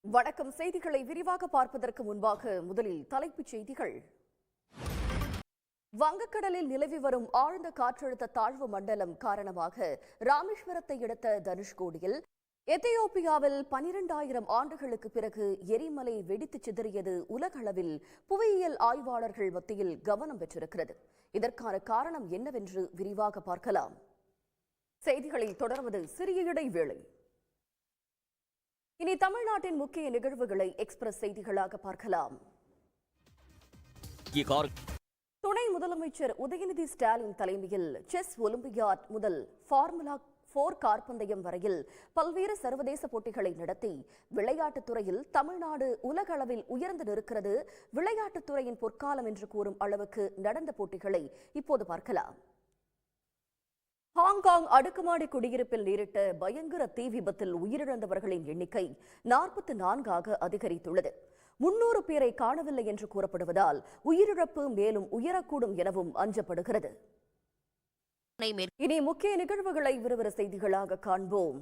வணக்கம். செய்திகளை விரிவாக பார்ப்பதற்கு முன்பாக முதலில் தலைப்புச் செய்திகள். வங்கக்கடலில் நிலவி வரும் ஆழ்ந்த காற்றழுத்த தாழ்வு மண்டலம் காரணமாக ராமேஸ்வரத்தை அடுத்த தனுஷ்கோடியில் எத்தியோப்பியாவில் 12,000 ஆண்டுகளுக்கு பிறகு எரிமலை வெடித்து சிதறியது உலகளவில் புவியியல் ஆய்வாளர்கள் மத்தியில் கவனம் பெற்றிருக்கிறது. இதற்கான காரணம் என்னவென்று விரிவாக பார்க்கலாம். செய்திகளில் தொடர்வது சிறிய இடைவேளை. இனி தமிழ்நாட்டின் முக்கிய நிகழ்வுகளை எக்ஸ்பிரஸ் செய்திகளாக பார்க்கலாம். துணை முதலமைச்சர் உதயநிதி ஸ்டாலின் தலைமையில் செஸ் ஒலிம்பியாட் முதல் ஃபார்முலா 4 கார் பந்தயம் வரையில் பல்வேறு சர்வதேச போட்டிகளை நடத்தி விளையாட்டுத் துறையில் தமிழ்நாடு உலக அளவில் உயர்ந்து நிற்கிறது. விளையாட்டுத் துறையின் பொற்காலம் என்று கூறும் அளவுக்கு நடந்த போட்டிகளை இப்போது பார்க்கலாம். ஹாங்காங் அடுக்குமாடி குடியிருப்பில் நேரிட்ட பயங்கர தீ விபத்தில் உயிரிழந்தவர்களின் எண்ணிக்கை 44ஆக அதிகரித்துள்ளது. 300 பேரை காணவில்லை என்று கூறப்படுவதால் உயிரிழப்பு மேலும் உயரக்கூடும் எனவும் அஞ்சப்படுகிறது. இனி முக்கிய நிகழ்வுகளை விறுவிறு செய்திகளாக காண்போம்.